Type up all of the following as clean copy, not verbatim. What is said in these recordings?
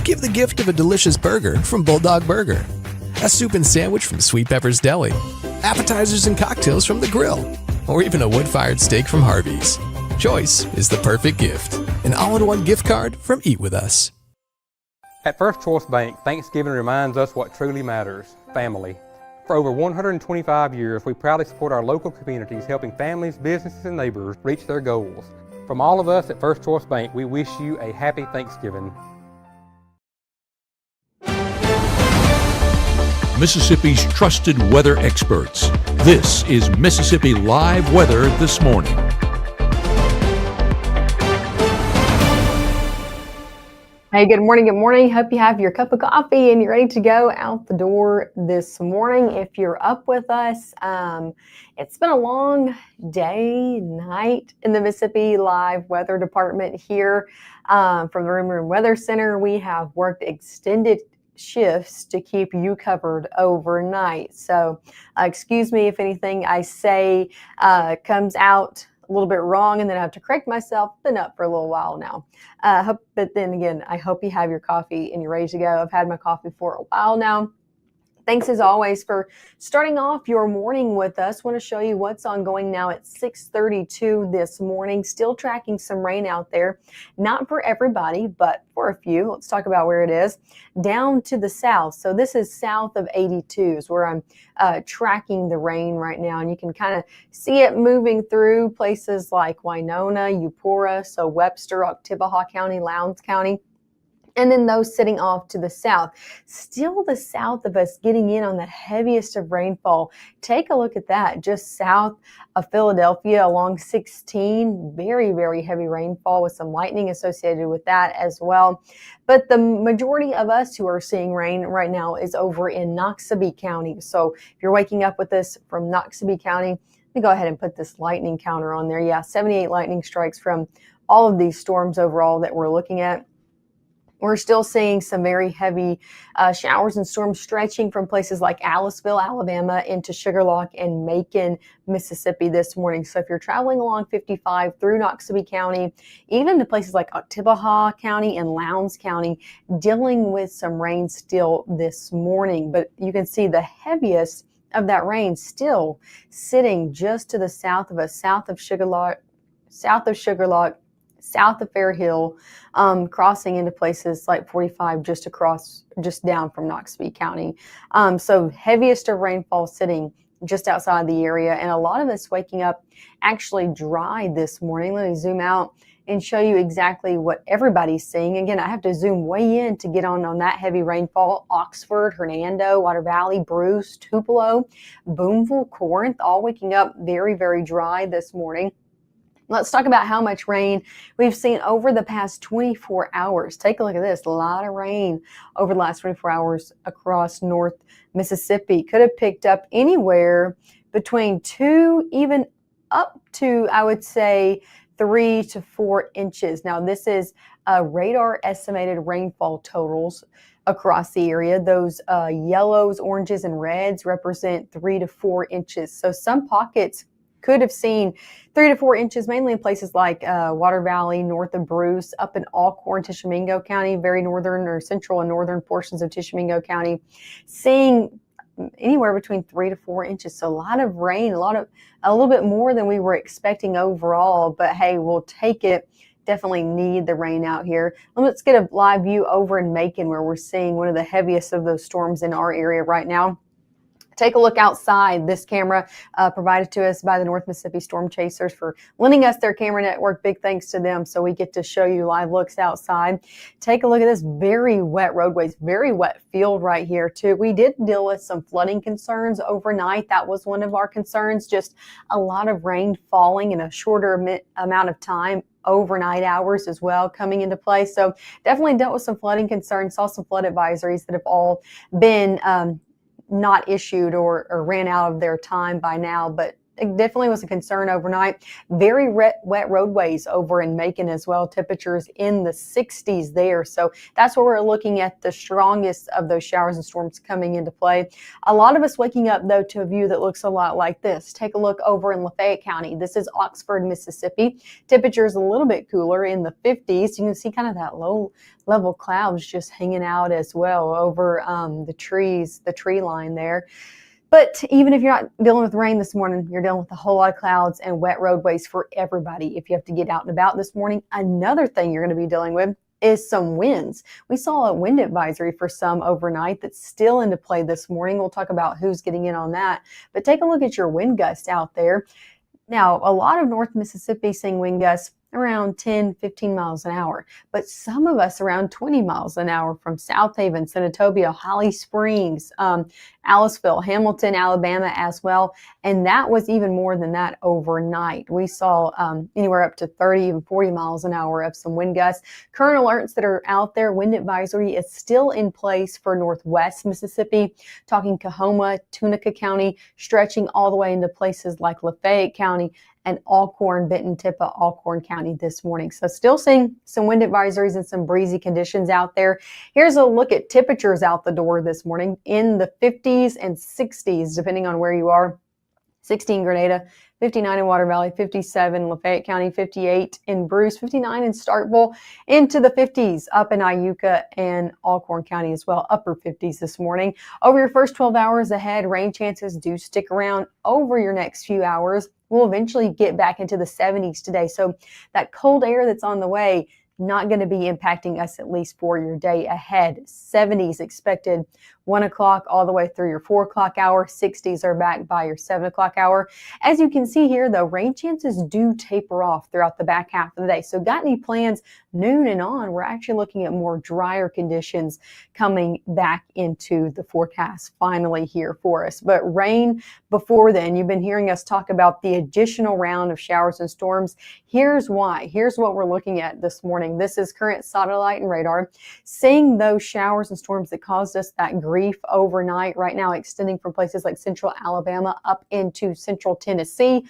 Give the gift of a delicious burger from Bulldog Burger, a soup and sandwich from Sweet Pepper's Deli, appetizers and cocktails from The Grill, or even a wood-fired steak from Harvey's. Choice is the perfect gift. An all-in-one gift card from Eat With Us. At First Choice Bank, Thanksgiving reminds us what truly matters: family. For over 125 years, we proudly support our local communities, helping families, businesses, and neighbors reach their goals. From all of us at First Choice Bank, we wish you a happy Thanksgiving. Mississippi's trusted weather experts. This is Mississippi Live Weather This Morning. Hey, good morning. Good morning. Hope you have your cup of coffee and you're ready to go out the door this morning. If you're up with us, it's been a long day, night in the Mississippi Live Weather Department here from the Room Weather Center. We have worked extended shifts to keep you covered overnight. So excuse me if anything I say comes out a little bit wrong and then I have to correct myself. Been up for a little while now. But then again, I hope you have your coffee and you're ready to go. I've had my coffee for a while now. Thanks as always for starting off your morning with us. Want to show you what's ongoing now at 6:32 this morning. Still tracking some rain out there. Not for everybody, but for a few. Let's talk about where it is. Down to the south. So this is south of 82 is where I'm tracking the rain right now. And you can kind of see it moving through places like Winona, Eupora, so Webster, Oktibbeha County, Lowndes County. And then those sitting off to the south, still the south of us getting in on the heaviest of rainfall. Take a look at that, just south of Philadelphia along 16, very, very heavy rainfall with some lightning associated with that as well. But the majority of us who are seeing rain right now is over in Noxubee County. So if you're waking up with us from Noxubee County, let me go ahead and put this lightning counter on there. Yeah, 78 lightning strikes from all of these storms overall that we're looking at. We're still seeing some very heavy showers and storms stretching from places like Aliceville, Alabama, into Sugarlock and Macon, Mississippi this morning. So if you're traveling along 55 through Noxubee County, even to places like Oktibbeha County and Lowndes County, dealing with some rain still this morning. But you can see the heaviest of that rain still sitting just to the south of us, south of Sugarlock, south of Fair Hill, crossing into places like 45 just down from Noxubee County. So heaviest of rainfall sitting just outside the area, and a lot of us waking up actually dry this morning. Let me zoom out and show you exactly what everybody's seeing. Again, I have to zoom way in to get on that heavy rainfall. Oxford, Hernando, Water Valley, Bruce, Tupelo, Boonville, Corinth, all waking up very, very dry this morning. Let's talk about how much rain we've seen over the past 24 hours. Take a look at this. A lot of rain over the last 24 hours across North Mississippi. Could have picked up anywhere between 2, even up to, I would say, 3 to 4 inches. Now, this is radar estimated rainfall totals across the area. Those yellows, oranges, and reds represent 3 to 4 inches. So some pockets could have seen 3 to 4 inches, mainly in places like Water Valley, north of Bruce, up in Alcorn, Tishomingo County, very northern or central and northern portions of Tishomingo County, seeing anywhere between 3 to 4 inches. So a lot of rain, a little bit more than we were expecting overall, but hey, we'll take it. Definitely need the rain out here. Let's get a live view over in Macon, where we're seeing one of the heaviest of those storms in our area right now. Take a look outside. This camera provided to us by the North Mississippi Storm Chasers for lending us their camera network. Big thanks to them. So we get to show you live looks outside. Take a look at this very wet roadways, very wet field right here too. We did deal with some flooding concerns overnight. That was one of our concerns. Just a lot of rain falling in a shorter amount of time. Overnight hours as well coming into play. So definitely dealt with some flooding concerns. Saw some flood advisories that have all been not issued or ran out of their time by now, but it definitely was a concern overnight. Very wet roadways over in Macon as well. Temperatures in the 60s there. So that's where we're looking at the strongest of those showers and storms coming into play. A lot of us waking up, though, to a view that looks a lot like this. Take a look over in Lafayette County. This is Oxford, Mississippi. Temperatures a little bit cooler in the 50s. You can see kind of that low level clouds just hanging out as well over the trees, the tree line there. But even if you're not dealing with rain this morning, you're dealing with a whole lot of clouds and wet roadways for everybody if you have to get out and about this morning. Another thing you're going to be dealing with is some winds. We saw a wind advisory for some overnight that's still into play this morning. We'll talk about who's getting in on that. But take a look at your wind gusts out there. Now, a lot of North Mississippi seeing wind gusts around 10, 15 miles an hour, but some of us around 20 miles an hour from South Haven, Senatobia, Holly Springs, Aliceville, Hamilton, Alabama as well. And that was even more than that overnight. We saw anywhere up to 30, even 40 miles an hour of some wind gusts. Current alerts that are out there, wind advisory is still in place for Northwest Mississippi, talking Coahoma, Tunica County, stretching all the way into places like Lafayette County and Alcorn, Benton, Tippah, Alcorn County this morning. So still seeing some wind advisories and some breezy conditions out there. Here's a look at temperatures out the door this morning in the 50s and 60s, depending on where you are. 60 in Grenada, 59 in Water Valley, 57 in Lafayette County, 58 in Bruce, 59 in Starkville, into the 50s up in Iuka and Alcorn County as well, upper 50s this morning. Over your first 12 hours ahead, rain chances do stick around over your next few hours. We'll eventually get back into the 70s today. So that cold air that's on the way, not going to be impacting us at least for your day ahead. 70s expected 1 o'clock all the way through your 4 o'clock hour. 60s are back by your 7 o'clock hour. As you can see here, though, rain chances do taper off throughout the back half of the day. So got any plans noon and on? We're actually looking at more drier conditions coming back into the forecast finally here for us. But rain before then, you've been hearing us talk about the additional round of showers and storms. Here's why. Here's what we're looking at this morning. This is current satellite and radar. Seeing those showers and storms that caused us that grief overnight, right now extending from places like central Alabama up into central Tennessee.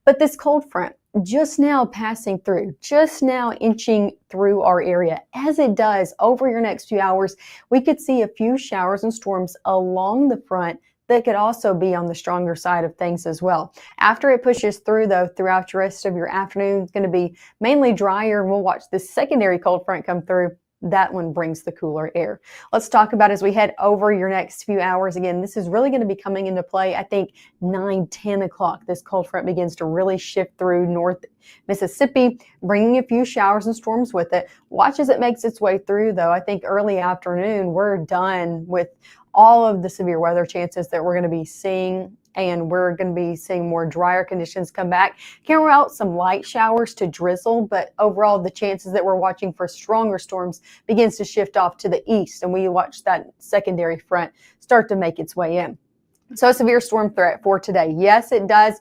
But this cold front just now passing through, just now inching through our area. As it does over your next few hours, we could see a few showers and storms along the front that could also be on the stronger side of things as well. After it pushes through, though, throughout the rest of your afternoon, it's going to be mainly drier, and we'll watch this secondary cold front come through. That one brings the cooler air. Let's talk about as we head over your next few hours. Again, this is really going to be coming into play, I think, 9, 10 o'clock. This cold front begins to really shift through North Mississippi, bringing a few showers and storms with it. Watch as it makes its way through, though. I think early afternoon, we're done with all of the severe weather chances that we're going to be seeing, and we're going to be seeing more drier conditions come back. Can't rule out some light showers to drizzle, but overall the chances that we're watching for stronger storms begins to shift off to the east, and we watch that secondary front start to make its way in. So severe storm threat for today. Yes, it does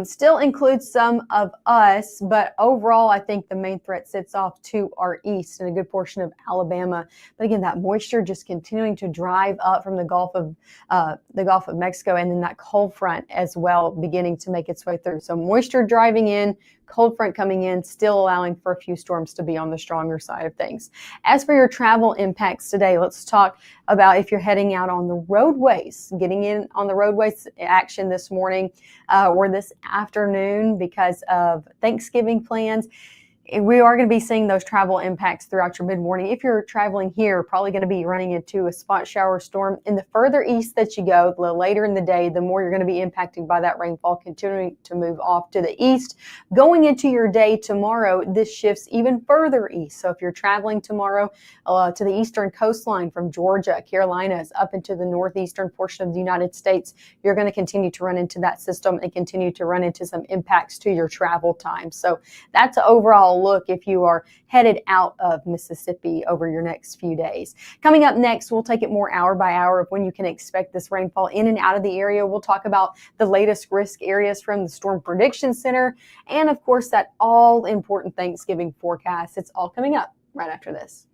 still includes some of us, but overall, I think the main threat sits off to our east and a good portion of Alabama. But again, that moisture just continuing to drive up from the Gulf of Mexico, and then that cold front as well beginning to make its way through. So moisture driving in, cold front coming in, still allowing for a few storms to be on the stronger side of things. As for your travel impacts today, let's talk about if you're heading out on the roadways, getting in on the roadways action this morning or this afternoon because of Thanksgiving plans. We are going to be seeing those travel impacts throughout your mid-morning. If you're traveling here, probably going to be running into a spot shower storm. And the further east that you go, the later in the day, the more you're going to be impacted by that rainfall continuing to move off to the east. Going into your day tomorrow, this shifts even further east. So if you're traveling tomorrow to the eastern coastline from Georgia, Carolinas, up into the northeastern portion of the United States, you're going to continue to run into that system and continue to run into some impacts to your travel time. So that's overall look if you are headed out of Mississippi over your next few days. Coming up next, we'll take it more hour by hour of when you can expect this rainfall in and out of the area. We'll talk about the latest risk areas from the Storm Prediction Center and, of course, that all-important Thanksgiving forecast. It's all coming up right after this.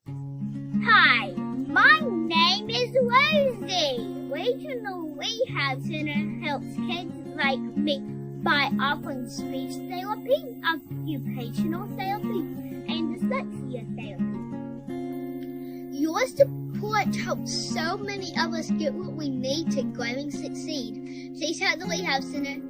Hi, my name name is Rosie. Regional Rehab Center helps kids like me by offering speech therapy, occupational therapy, and dyslexia therapy. Your support helps so many of us get what we need to grow and succeed. Please help the Rehab Center.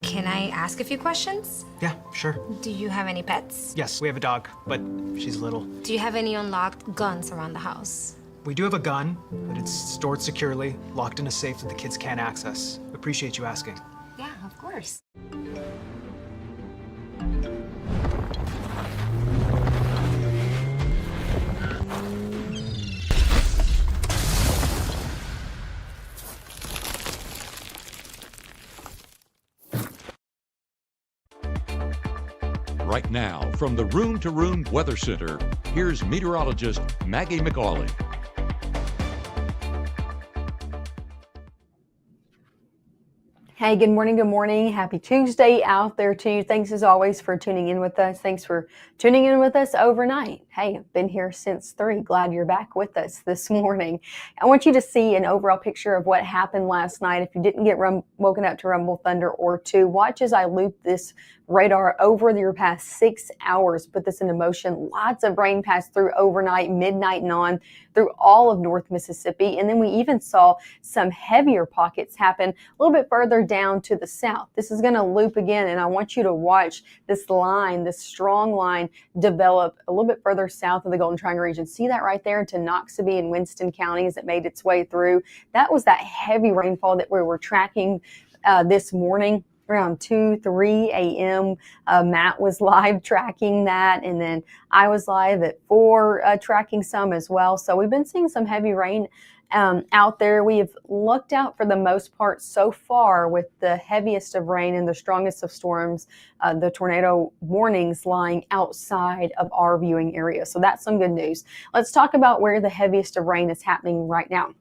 Can I ask a few questions? Yeah, sure. Do you have any pets? Yes, we have a dog, but she's little. Do you have any unlocked guns around the house? We do have a gun, but it's stored securely, locked in a safe that the kids can't access. Appreciate you asking. Yeah, of course. Right now, from the Room to Room Weather Center, here's meteorologist Maggye McAuley. Hey, good morning. Good morning. Happy Tuesday out there to you. Thanks as always for tuning in with us. Thanks for tuning in with us overnight. Hey, I've been here since 3. Glad you're back with us this morning. I want you to see an overall picture of what happened last night. If you didn't get woken up to rumble, thunder, or 2, watch as I loop this radar over your past 6 hours, put this into motion. Lots of rain passed through overnight, midnight and on through all of North Mississippi. And then we even saw some heavier pockets happen a little bit further down to the south. This is going to loop again, and I want you to watch this line, this strong line, develop a little bit further south of the Golden Triangle region. See that right there into Noxubee and Winston counties that made its way through. That was that heavy rainfall that we were tracking this morning. Around 2-3 a.m. Matt was live tracking that, and then I was live at 4 tracking some as well. So we've been seeing some heavy rain out there. We have looked out for the most part so far with the heaviest of rain and the strongest of storms, the tornado warnings lying outside of our viewing area. So that's some good news. Let's talk about where the heaviest of rain is happening right now.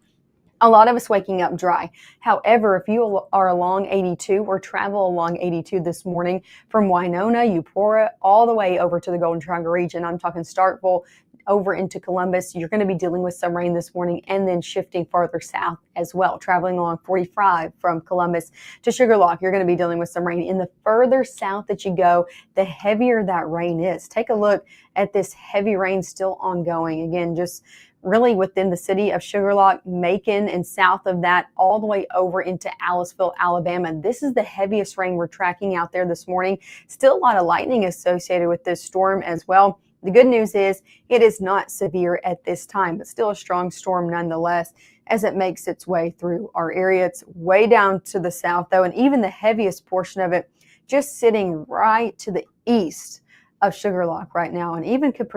A lot of us waking up dry. However, if you are along 82 or travel along 82 this morning from Winona, Eupora, all the way over to the Golden Triangle region, I'm talking Starkville over into Columbus, you're going to be dealing with some rain this morning and then shifting farther south as well. Traveling along 45 from Columbus to Sugar Lock, you're going to be dealing with some rain. In the further south that you go, the heavier that rain is. Take a look at this heavy rain still ongoing. Again, just really within the city of Sugar Lock, Macon, and south of that, all the way over into Aliceville, Alabama. This is the heaviest rain we're tracking out there this morning. Still a lot of lightning associated with this storm as well. The good news is it is not severe at this time, but still a strong storm nonetheless as it makes its way through our area. It's way down to the south, though, and even the heaviest portion of it just sitting right to the east of Sugar Lock right now, and even could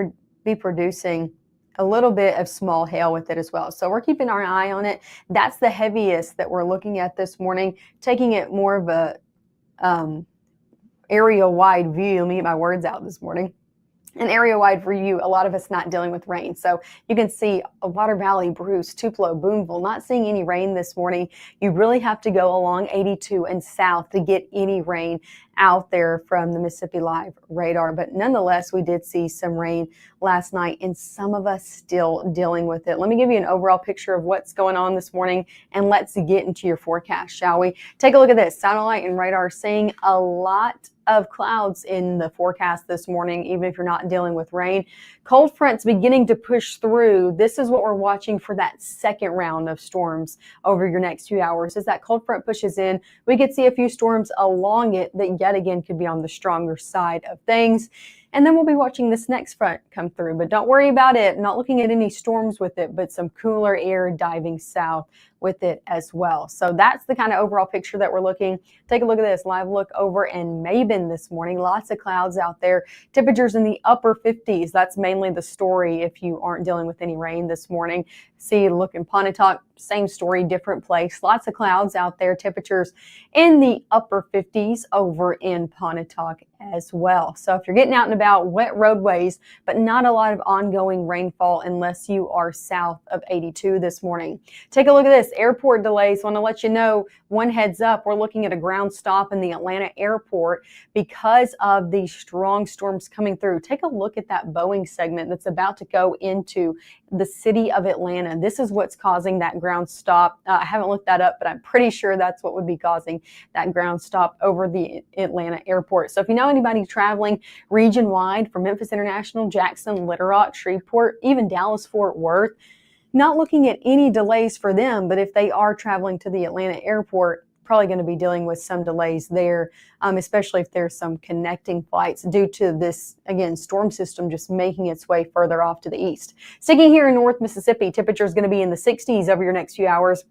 be producing a little bit of small hail with it as well. So we're keeping our eye on it. That's the heaviest that we're looking at this morning, taking it more of a area-wide view. Let me get my words out this morning. An area-wide view, a lot of us not dealing with rain. So you can see Water Valley, Bruce, Tupelo, Boonville, not seeing any rain this morning. You really have to go along 82 and south to get any rain out there from the Mississippi Live radar. But nonetheless, we did see some rain last night, and some of us still dealing with it. Let me give you an overall picture of what's going on this morning, and let's get into your forecast, shall we? Take a look at this. Satellite and radar seeing a lot of clouds in the forecast this morning, even if you're not dealing with rain. Cold fronts beginning to push through. This is what we're watching for that second round of storms over your next few hours. As that cold front pushes in, we could see a few storms along it that yet again could be on the stronger side of things. And then we'll be watching this next front come through, but don't worry about it. Not looking at any storms with it, but some cooler air diving south with it as well. So that's the kind of overall picture that we're looking. Take a look at this live look over in Maben this morning. Lots of clouds out there. Temperatures in the upper 50s. That's mainly the story if you aren't dealing with any rain this morning. See, look in Pontotoc, same story, different place. Lots of clouds out there. Temperatures in the upper 50s over in Pontotoc as well. So if you're getting out and about, wet roadways, but not a lot of ongoing rainfall unless you are south of 82 this morning. Take a look at this. Airport delays. Want to let you know, one heads up, we're looking at a ground stop in the Atlanta airport because of the strong storms coming through. Take a look at that Boeing segment that's about to go into the city of Atlanta. This is what's causing that ground stop. I haven't looked that up, but I'm pretty sure that's what would be causing that ground stop over the Atlanta airport. So if you know anybody traveling region wide from Memphis International, Jackson, Little Rock, Shreveport, even Dallas, Fort Worth, not looking at any delays for them, but if they are traveling to the Atlanta airport, probably going to be dealing with some delays there, especially if there's some connecting flights due to this, again, storm system just making its way further off to the east. Sticking here in North Mississippi, temperature is going to be in the 60s over your next few hours.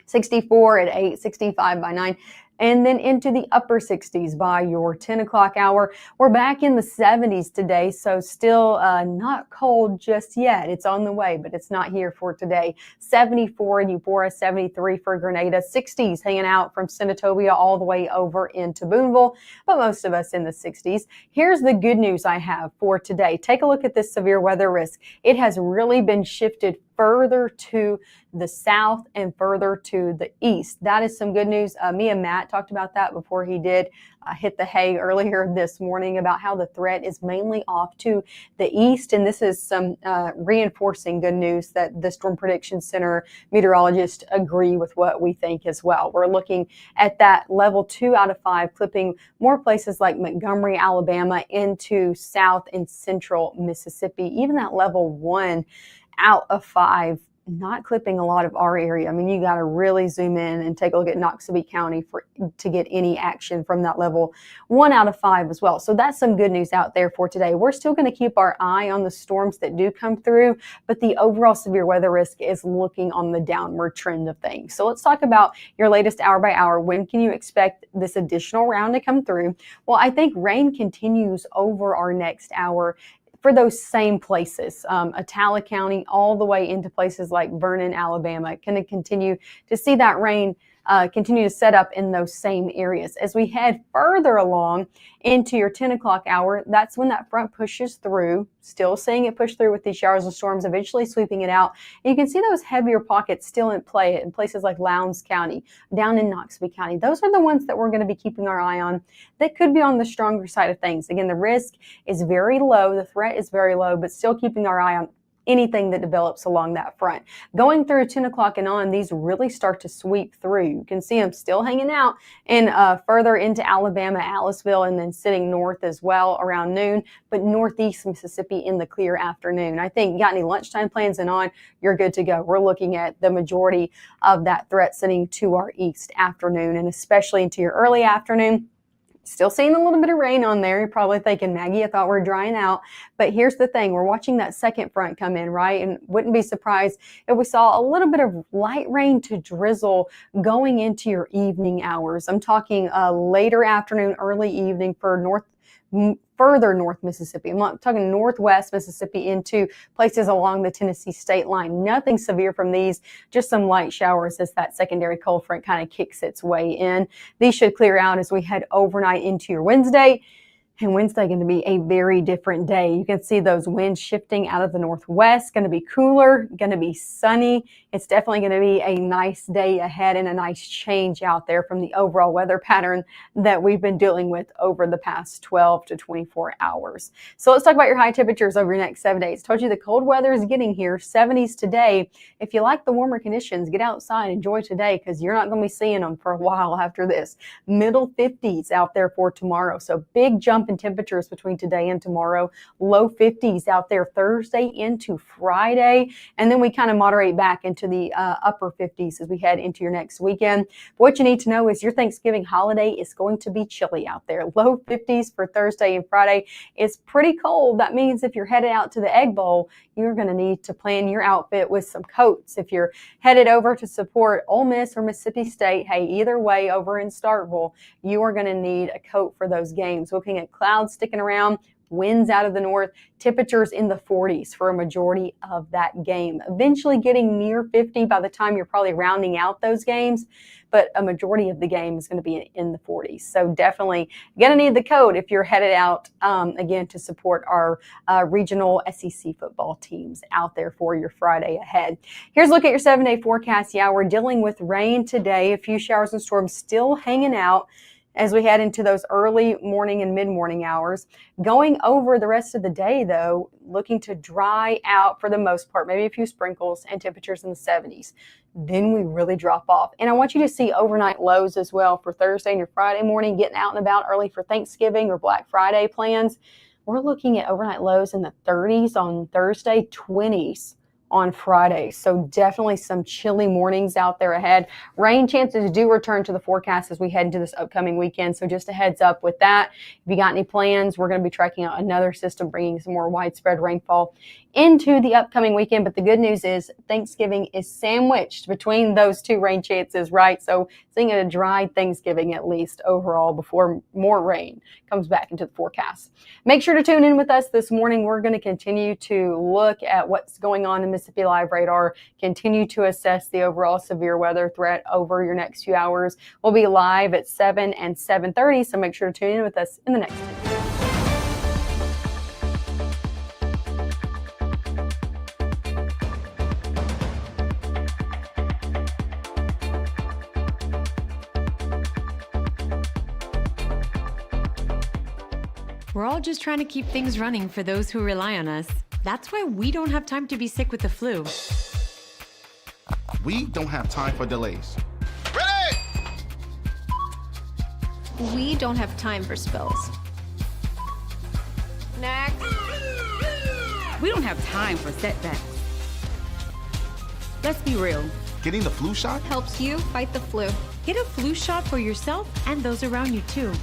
64 at 8, 65 by 9, and then into the upper 60s by your 10 o'clock hour. We're back in the 70s today, so still not cold just yet. It's on the way, but it's not here for today. 74 in Eupora, 73 for Grenada, 60s hanging out from Senatobia all the way over into Boonville, but most of us in the 60s. Here's the good news I have for today. Take a look at this severe weather risk. It has really been shifted further to the south and further to the east. That is some good news. Me and Matt talked about that before he did hit the hay earlier this morning about how the threat is mainly off to the east. And this is some reinforcing good news that the Storm Prediction Center meteorologists agree with what we think as well. We're looking at that level 2 out of 5, clipping more places like Montgomery, Alabama into south and central Mississippi. Even that level 1 out of 5, not clipping a lot of our area. I mean, you got to really zoom in and take a look at Noxubee County to get any action from that level 1 out of 5 as well. So that's some good news out there for today. We're still going to keep our eye on the storms that do come through, but the overall severe weather risk is looking on the downward trend of things. So let's talk about your latest hour by hour. When can you expect this additional round to come through? Well, I think rain continues over our next hour for those same places, Attala County, all the way into places like Vernon, Alabama. Going to continue to see that rain continue to set up in those same areas. As we head further along into your 10 o'clock hour, that's when that front pushes through, still seeing it push through with these showers and storms, eventually sweeping it out. And you can see those heavier pockets still in play in places like Lowndes County, down in Noxubee County. Those are the ones that we're going to be keeping our eye on that could be on the stronger side of things. Again, the risk is very low, the threat is very low, but still keeping our eye on anything that develops along that front. Going through 10 o'clock and on, these really start to sweep through. You can see them still hanging out and further into Alabama, Aliceville, and then sitting north as well around noon, but northeast Mississippi in the clear afternoon. I think you got any lunchtime plans and on, you're good to go. We're looking at the majority of that threat sitting to our east afternoon, and especially into your early afternoon. Still seeing a little bit of rain on there. You're probably thinking, Maggie, I thought we were drying out. But here's the thing. We're watching that second front come in, right? And wouldn't be surprised if we saw a little bit of light rain to drizzle going into your evening hours. I'm talking later afternoon, early evening for further north Mississippi. I'm not talking northwest Mississippi into places along the Tennessee state line. Nothing severe from these, just some light showers as that secondary cold front kind of kicks its way in. These should clear out as we head overnight into your Wednesday. And Wednesday going to be a very different day. You can see those winds shifting out of the northwest, going to be cooler, going to be sunny. It's definitely going to be a nice day ahead and a nice change out there from the overall weather pattern that we've been dealing with over the past 12 to 24 hours. So let's talk about your high temperatures over your next 7 days. Told you the cold weather is getting here, 70s today. If you like the warmer conditions, get outside, enjoy today because you're not going to be seeing them for a while after this. Middle 50s out there for tomorrow. So big jump in temperatures between today and tomorrow. Low 50s out there Thursday into Friday. And then we kind of moderate back into the upper 50s as we head into your next weekend. But what you need to know is your Thanksgiving holiday is going to be chilly out there. Low 50s for Thursday and Friday. It's pretty cold. That means if you're headed out to the Egg Bowl, you're going to need to plan your outfit with some coats. If you're headed over to support Ole Miss or Mississippi State, hey, either way over in Starkville, you are going to need a coat for those games. Looking at clouds sticking around, Winds out of the north, temperatures in the 40s for a majority of that game. Eventually getting near 50 by the time you're probably rounding out those games, but a majority of the game is going to be in the 40s. So definitely going to need the coat if you're headed out, again, to support our regional SEC football teams out there for your Friday ahead. Here's a look at your 7-day forecast. Yeah, we're dealing with rain today. A few showers and storms still hanging out as we head into those early morning and mid-morning hours. Going over the rest of the day, though, looking to dry out for the most part, maybe a few sprinkles and temperatures in the 70s. Then we really drop off. And I want you to see overnight lows as well for Thursday and your Friday morning, getting out and about early for Thanksgiving or Black Friday plans. We're looking at overnight lows in the 30s on Thursday, 20s on Friday. So definitely some chilly mornings out there ahead. Rain chances do return to the forecast as we head into this upcoming weekend. So just a heads up with that. If you got any plans, we're going to be tracking out another system bringing some more widespread rainfall into the upcoming weekend. But the good news is Thanksgiving is sandwiched between those two rain chances, right? So seeing a dry Thanksgiving at least overall before more rain comes back into the forecast. Make sure to tune in with us this morning. We're going to continue to look at what's going on in Mississippi Live Radar, continue to assess the overall severe weather threat over your next few hours. We'll be live at 7 and 7:30, so make sure to tune in with us in the next one. We're all just trying to keep things running for those who rely on us. That's why we don't have time to be sick with the flu. We don't have time for delays. Ready! We don't have time for spills. Next. We don't have time for setbacks. Let's be real. Getting the flu shot Helps you fight the flu. Get a flu shot for yourself and those around you too.